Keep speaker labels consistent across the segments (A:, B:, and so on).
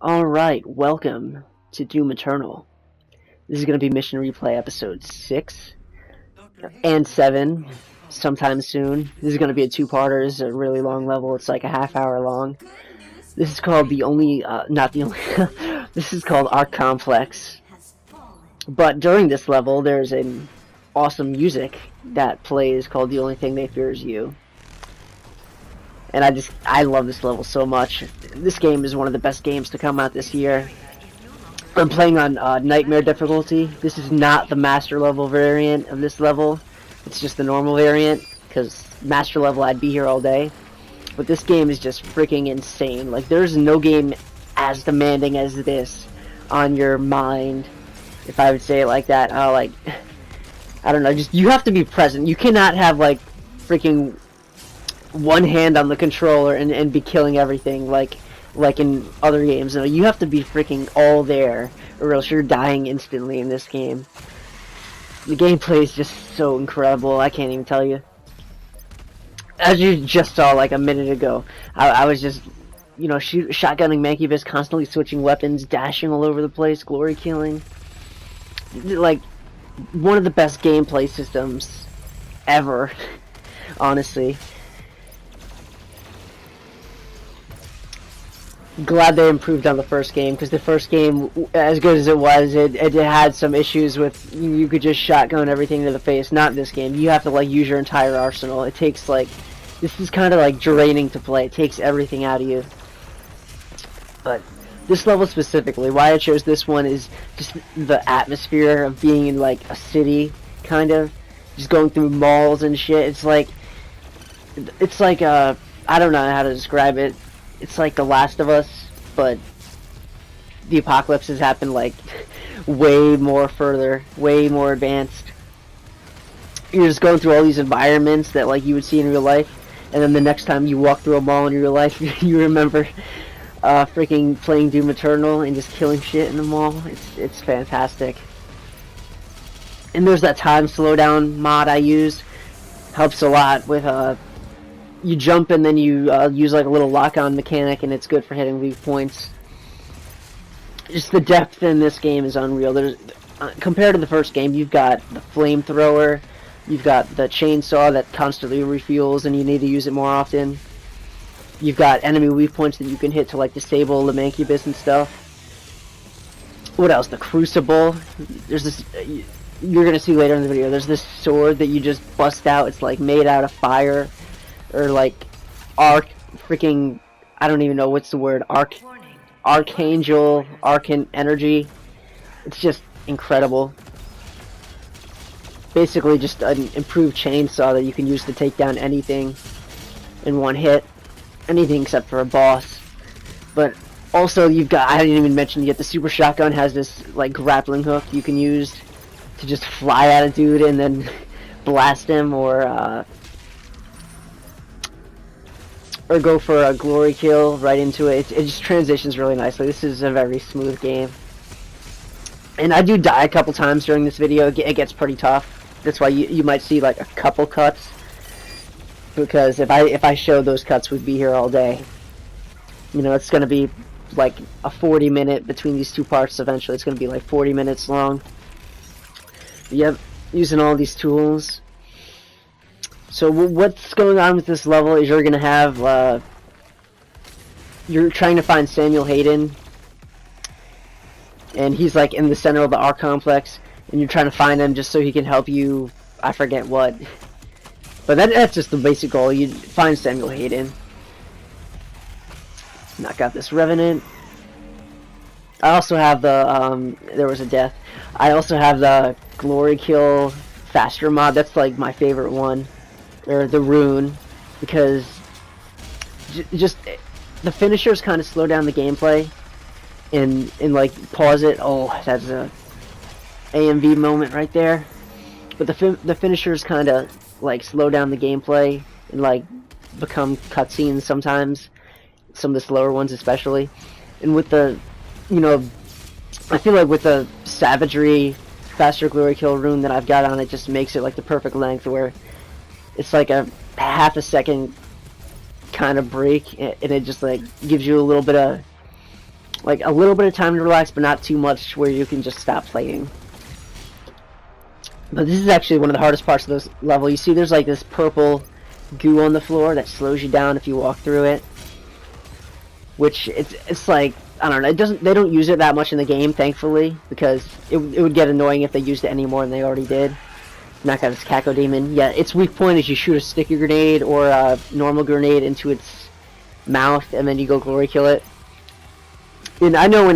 A: Alright, welcome to Doom Eternal. This is going to be Mission Replay episode 6 and 7 sometime soon. This is going to be a two-parter. This is a really long level. It's like a half-hour long. This is called this is called Arc Complex. But during this level, there's an awesome music that plays called The Only Thing They Fear Is You. And I love this level so much. This game is one of the best games to come out this year. I'm playing on Nightmare difficulty. This is not the Master level variant of this level. It's just the normal variant, because Master level I'd be here all day. But this game is just freaking insane. Like, there's no game as demanding as this on your mind, if I would say it like that. I don't know, just, you have to be present. You cannot have, like, freaking one hand on the controller and be killing everything like in other games. No, you have to be freaking all there, or else you're dying instantly in this game. The gameplay is just so incredible, I can't even tell you. As you just saw like a minute ago, I was just, you know, shotgunning Mancubus, constantly switching weapons, dashing all over the place, glory killing. Like, one of the best gameplay systems ever, honestly. Glad they improved on the first game, because the first game, as good as it was, it had some issues with, you could just shotgun everything to the face. Not this game. You have to like use your entire arsenal. It takes like, this is kind of like draining to play. It takes everything out of you. But this level specifically, why I chose this one is just the atmosphere of being in like a city, kind of, just going through malls and shit. It's like I don't know how to describe it. It's like The Last of Us, but the apocalypse has happened like way more further, way more advanced. You're just going through all these environments that like you would see in real life, and then the next time you walk through a mall in real life, you remember freaking playing Doom Eternal and just killing shit in the mall. It's fantastic. And there's that time slowdown mod I use. Helps a lot with you jump and then you use like a little lock-on mechanic, and it's good for hitting weak points. Just the depth in this game is unreal. There's compared to the first game, you've got the flamethrower, you've got the chainsaw that constantly refuels and you need to use it more often. You've got enemy weak points that you can hit to like disable the Mancubus and stuff. What else? The Crucible. There's this, you're gonna see later in the video, there's this sword that you just bust out. It's like made out of fire. Or like I don't even know what's the word, archangel, arcan energy. It's just incredible. Basically just an improved chainsaw that you can use to take down anything in one hit. Anything except for a boss. But also you've got, I didn't even mention yet, the super shotgun has this like grappling hook you can use to just fly at a dude and then blast him, or go for a glory kill right into it. It just transitions really nicely. This is a very smooth game. And I do die a couple times during this video. It gets pretty tough. That's why you might see like a couple cuts. Because if I showed those cuts, we'd be here all day. You know, it's going to be like a 40-minute between these two parts eventually. It's going to be like 40 minutes long. But yep, using all these tools. So what's going on with this level is you're going to have, you're trying to find Samuel Hayden, and he's like in the center of the Arc Complex, and you're trying to find him just so he can help you, I forget what. But that's just the basic goal, you find Samuel Hayden. Knock out this Revenant. I also have the, there was a death. I also have the Glory Kill Faster mod. That's like my favorite one. Or the rune, because just the finishers kind of slow down the gameplay and like pause it. Oh, that's a AMV moment right there. But the finishers kind of like slow down the gameplay and like become cutscenes sometimes, some of the slower ones especially. And with the, you know, I feel like with the Savagery Faster Glory Kill rune that I've got on, it just makes it like the perfect length where it's like a half a second kind of break, and it just like gives you a little bit of like a little bit of time to relax, but not too much where you can just stop playing. But this is actually one of the hardest parts of this level. You see there's like this purple goo on the floor that slows you down if you walk through it. Which it's like, I don't know, they don't use it that much in the game, thankfully, because it would get annoying if they used it any more than they already did. Knock out this Caco Demon. Yeah, its weak point is you shoot a sticky grenade or a normal grenade into its mouth, and then you go glory kill it. And I know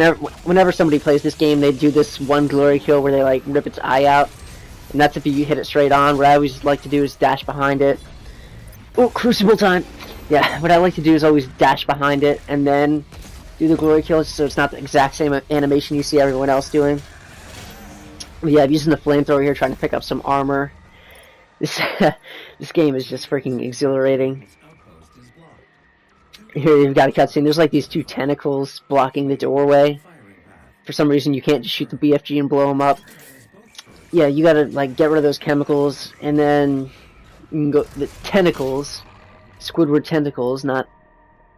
A: whenever somebody plays this game, they do this one glory kill where they like rip its eye out, and that's if you hit it straight on. What I always like to do is dash behind it. Oh, crucible time! Yeah, what I like to do is always dash behind it and then do the glory kill, so it's not the exact same animation you see everyone else doing. But yeah, I'm using the flamethrower here, trying to pick up some armor. This game is just freaking exhilarating. Here you've got a cutscene. There's like these two tentacles blocking the doorway. For some reason, you can't just shoot the BFG and blow them up. Yeah, you gotta like get rid of those chemicals, and then you can go the tentacles, Squidward tentacles, not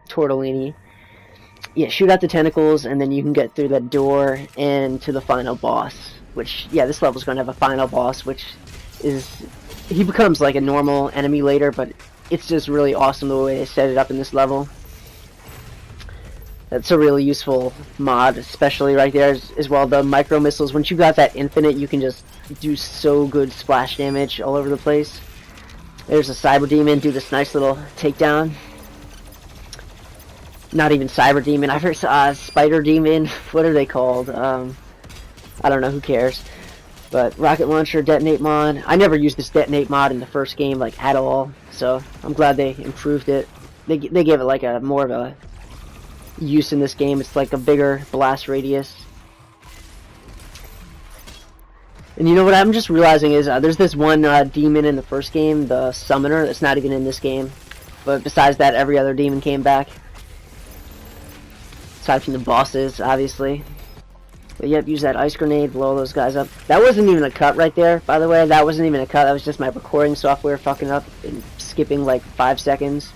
A: tortellini. Yeah, shoot out the tentacles, and then you can get through that door and to the final boss. Which, yeah, this level's gonna have a final boss, which is he becomes like a normal enemy later, but it's just really awesome the way they set it up in this level. That's a really useful mod, especially right there as well. The micro missiles, once you got that infinite, you can just do so good splash damage all over the place. There's a Cyber Demon, do this nice little takedown. Not even Cyber Demon, I've heard Spider Demon, what are they called? I don't know, who cares. But Rocket Launcher, Detonate mod. I never used this Detonate mod in the first game, like, at all. So, I'm glad they improved it. They gave it, like, a more of a use in this game. It's like a bigger blast radius. And you know what I'm just realizing is, there's this one demon in the first game, the Summoner, that's not even in this game. But besides that, every other demon came back. Aside from the bosses, obviously. But yep, use that ice grenade, blow those guys up. That wasn't even a cut right there, by the way. That wasn't even a cut. That was just my recording software fucking up and skipping like 5 seconds.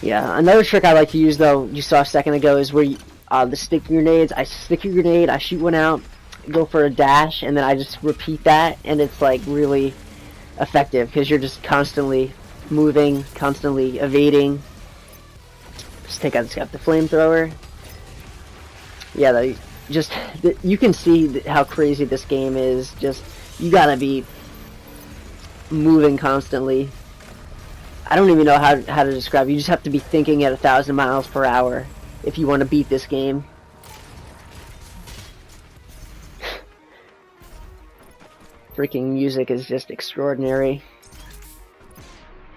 A: Yeah, another trick I like to use, though, you saw a second ago, is where you, the sticky grenades. I stick your grenade, I shoot one out, go for a dash, and then I just repeat that, and it's like really effective because you're just constantly moving, constantly evading. Just take out the flamethrower. Yeah, you can see how crazy this game is. Just, you gotta be moving constantly. I don't even know how to describe it. You just have to be thinking at 1,000 miles per hour if you want to beat this game. Freaking music is just extraordinary.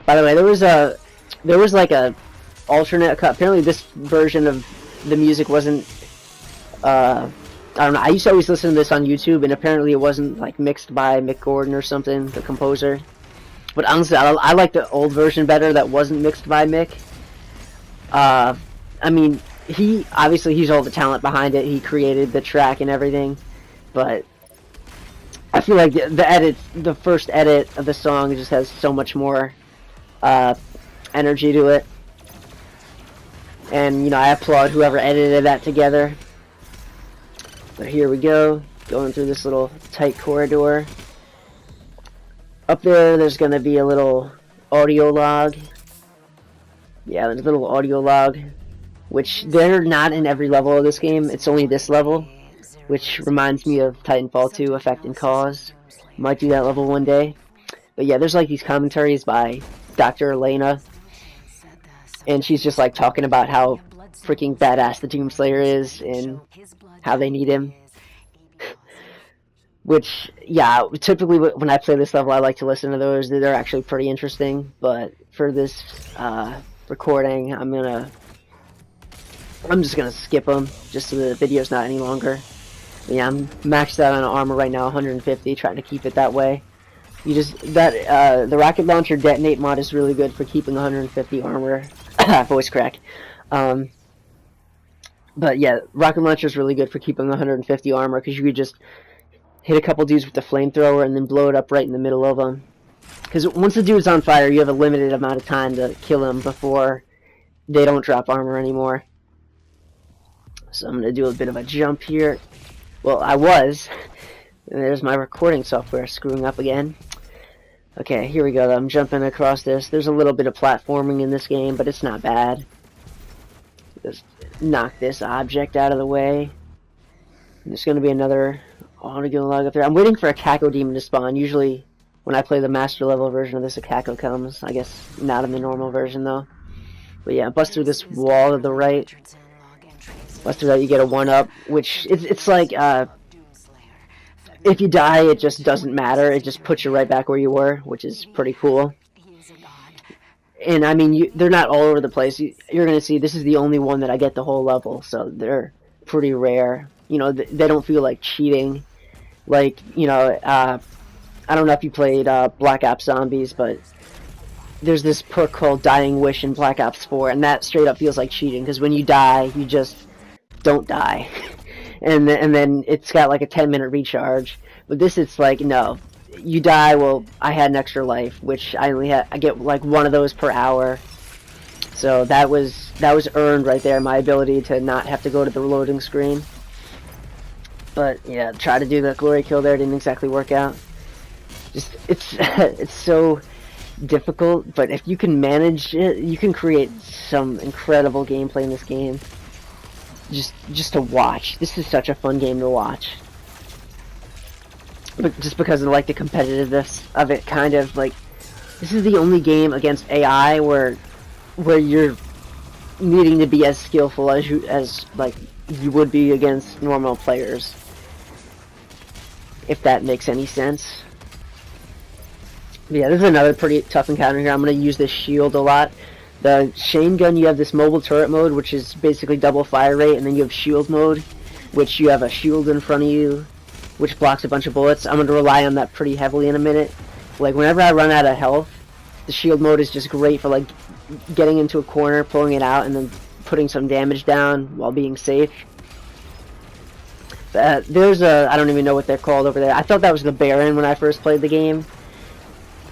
A: By the way, there was like a alternate cut. Apparently this version of the music wasn't I don't know, I used to always listen to this on YouTube, and apparently it wasn't like mixed by Mick Gordon or something, the composer. But honestly, I like the old version better that wasn't mixed by Mick. I mean, he's all the talent behind it. He created the track and everything. But I feel like the first edit of the song just has so much more energy to it. And, you know, I applaud whoever edited that together. But here we go, going through this little tight corridor. Up there's going to be a little audio log. Yeah, there's a little audio log, which they're not in every level of this game. It's only this level, which reminds me of Titanfall 2, Effect and Cause. Might do that level one day. But yeah, there's like these commentaries by Dr. Elena, and she's just like talking about how freaking badass the Doomslayer is and how they need him. Which, yeah, typically when I play this level, I like to listen to those. They're actually pretty interesting. But for this recording, I'm just gonna skip them just so the video's not any longer. But yeah, I'm maxed out on armor right now, 150, trying to keep it that way. The rocket launcher detonate mod is really good for keeping 150 armor. Voice crack. But yeah, rocket launcher is really good for keeping 150 armor, because you could just hit a couple dudes with the flamethrower and then blow it up right in the middle of them. Because once the dude's on fire, you have a limited amount of time to kill him before they don't drop armor anymore. So I'm going to do a bit of a jump here. Well, I was. And there's my recording software screwing up again. Okay, here we go. I'm jumping across this. There's a little bit of platforming in this game, but it's not bad. Just knock this object out of the way. There's going to be another auto log up there. I'm waiting for a Caco demon to spawn. Usually, when I play the master level version of this, a Caco comes. I guess not in the normal version, though. But yeah, bust through this wall to the right. Bust through that, you get a 1-up, which it's like, if you die, it just doesn't matter. It just puts you right back where you were, which is pretty cool. And I mean, they're not all over the place. You're going to see this is the only one that I get the whole level, so they're pretty rare. You know, they don't feel like cheating. Like, you know, I don't know if you played Black Ops Zombies, but there's this perk called Dying Wish in Black Ops 4, and that straight up feels like cheating, because when you die, you just don't die. and then it's got like a 10-minute recharge. But this, it's like, no, you die, well, I had an extra life, which I get like one of those per hour. So that was earned right there, my ability to not have to go to the loading screen. But yeah, try to do the glory kill there, didn't exactly work out. Just it's so difficult, but if you can manage it, you can create some incredible gameplay in this game. Just to watch. This is such a fun game to watch. But just because of like the competitiveness of it, kind of like this is the only game against AI where you're needing to be as skillful as you would be against normal players. If that makes any sense. But yeah, this is another pretty tough encounter here. I'm going to use this shield a lot. The chain gun, you have this mobile turret mode, which is basically double fire rate, and then you have shield mode, which you have a shield in front of you, which blocks a bunch of bullets. I'm going to rely on that pretty heavily in a minute. Like, whenever I run out of health, the shield mode is just great for, like, getting into a corner, pulling it out, and then putting some damage down while being safe. There's a, I don't even know what they're called over there. I thought that was the Baron when I first played the game.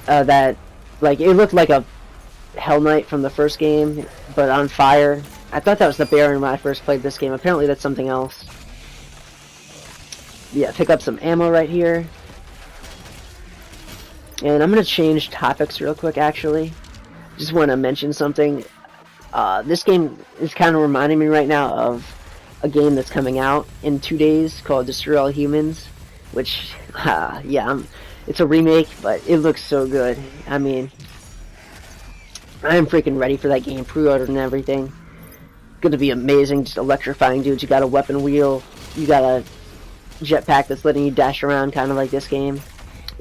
A: That, like, it looked like a Hell Knight from the first game, but on fire. I thought that was the Baron when I first played this game. Apparently that's something else. Yeah, pick up some ammo right here. And I'm going to change topics real quick, actually. Just want to mention something. This game is kind of reminding me right now of a game that's coming out in 2 days called Destroy All Humans, which, yeah, it's a remake, but it looks so good. I mean, I am freaking ready for that game, pre-ordered and everything. Gonna be amazing, just electrifying dudes. You got a weapon wheel, you got a jetpack that's letting you dash around, kind of like this game.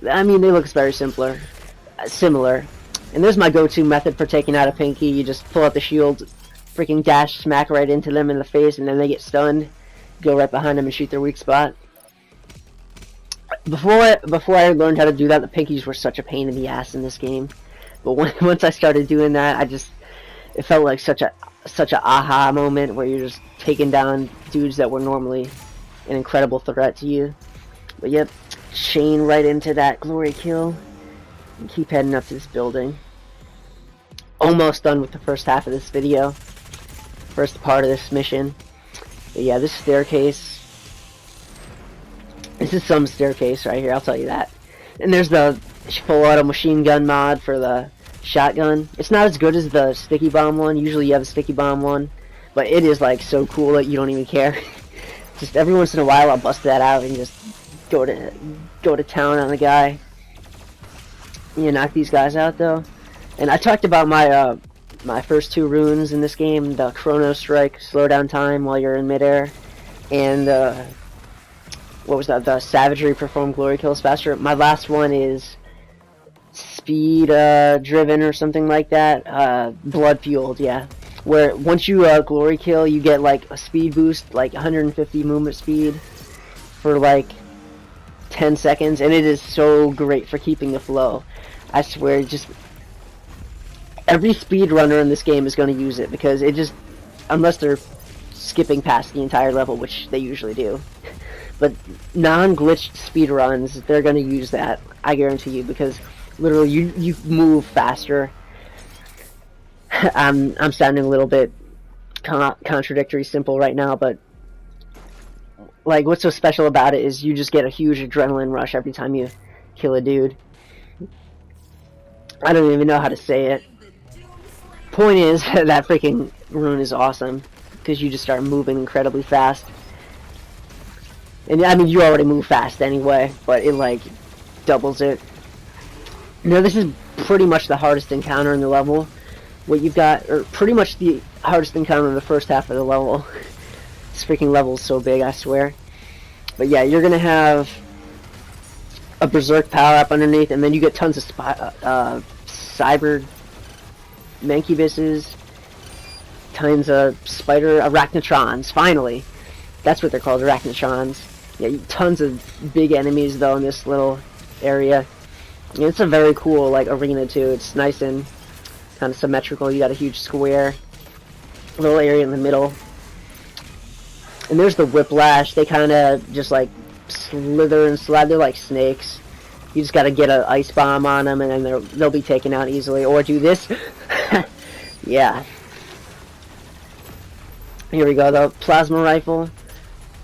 A: I mean, they look very similar. And there's my go-to method for taking out a Pinky. You just pull out the shield, freaking dash, smack right into them in the face, and then they get stunned. Go right behind them and shoot their weak spot. Before I learned how to do that, the Pinkies were such a pain in the ass in this game. But once I started doing that, it felt like such a aha moment where you're just taking down dudes that were normally an incredible threat to you. But yep, chain right into that glory kill. And keep heading up to this building. Almost done with the first half of this video. First part of this mission. But yeah, this staircase. This is some staircase right here, I'll tell you that. And there's the full auto machine gun mod for the shotgun. It's not as good as the sticky bomb one. Usually you have a sticky bomb one. But it is like so cool that you don't even care. Just every once in a while I'll bust that out and just go to town on the guy. You knock these guys out though. And I talked about my my first 2 runes in this game, the Chrono Strike, slow down time while you're in midair, and what was that? The Savagery, perform glory kills faster. My last one is speed driven or something like that. Blood fueled, yeah. Where once you glory kill, you get like a speed boost, like 150 movement speed for like 10 seconds, and it is so great for keeping the flow. I swear, just every speedrunner in this game is going to use it, because it just, unless they're skipping past the entire level, which they usually do. But non-glitched speedruns, they're going to use that, I guarantee you, because literally you move faster. I'm sounding a little bit contradictory simple right now, but like, what's so special about it is you just get a huge adrenaline rush every time you kill a dude. I don't even know how to say it. Point is, that freaking rune is awesome, because you just start moving incredibly fast. And I mean, you already move fast anyway, but it, like, doubles it. Now, this is pretty much the hardest encounter in the level. What you've got, or pretty much the hardest encounter in the first half of the level. This freaking level is so big, I swear. But yeah, you're gonna have a berserk power up underneath, and then you get tons of cyber mancubuses, tons of spider arachnotrons. Finally, that's what they're called, arachnotrons. Yeah, tons of big enemies though in this little area. And it's a very cool like arena too. It's nice and kind of symmetrical. You got a huge square, little area in the middle. And there's the whiplash. They kind of just like slither and slide. They're like snakes. You just got to get an ice bomb on them, and then they'll be taken out easily. Or do this. Yeah. Here we go. The plasma rifle.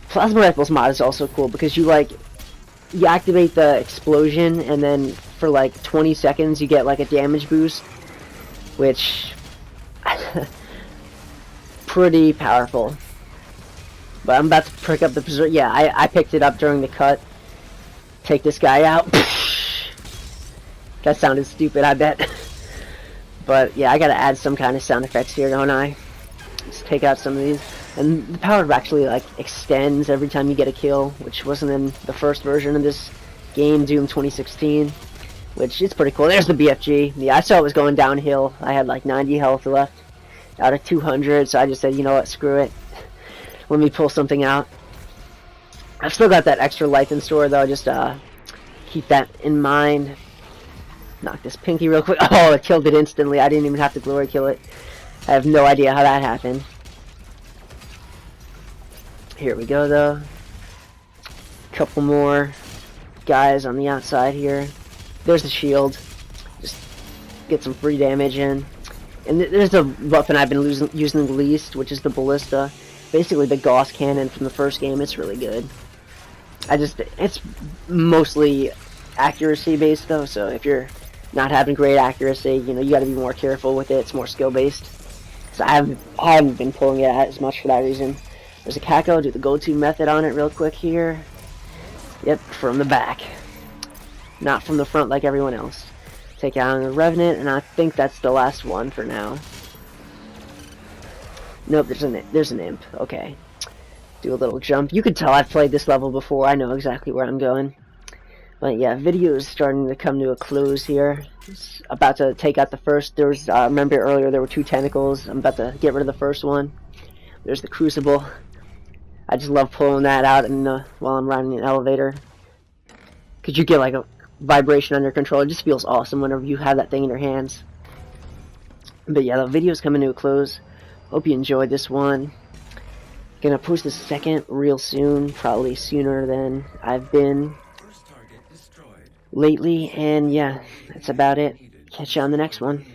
A: Plasma rifle's mod is also cool because you activate the explosion, and then for like 20 seconds you get like a damage boost, which pretty powerful. But I'm about to pick up the berserk. Yeah, I picked it up during the cut. Take this guy out. That sounded stupid, I bet. But yeah, I gotta add some kind of sound effects here, don't I? Let's take out some of these. And the power actually like extends every time you get a kill, which wasn't in the first version of this game, Doom 2016. Which is pretty cool. There's the BFG. Yeah, I saw it was going downhill. I had like 90 health left out of 200, so I just said, you know what, screw it. Let me pull something out. I've still got that extra life in store though, just keep that in mind. Knock this pinky real quick. Oh, it killed it instantly. I didn't even have to glory kill it. I have no idea how that happened. Here we go though. Couple more guys on the outside here. There's the shield. Just get some free damage in. And there's a weapon I've been using the least, which is the ballista. Basically the Gauss cannon from the first game. It's really good. It's mostly accuracy based though, so if you're not having great accuracy, you know, you gotta be more careful with it. It's more skill based. So I haven't been pulling it out as much for that reason. There's a Kako. Do the go-to method on it real quick here. Yep, from the back. Not from the front like everyone else. Take out the Revenant, and I think that's the last one for now. Nope, there's an imp. Okay. Do a little jump. You could tell I've played this level before. I know exactly where I'm going. But yeah, video is starting to come to a close here. It's about to take out the first. There was, remember earlier there were 2 tentacles. I'm about to get rid of the first one. There's the Crucible. I just love pulling that out and while I'm riding an elevator. Because you get like a vibration under control. It just feels awesome whenever you have that thing in your hands. But yeah, the video's coming to a close. Hope you enjoyed this one. Gonna post the second real soon. Probably sooner than I've been lately. And yeah, that's about it. Catch you on the next one.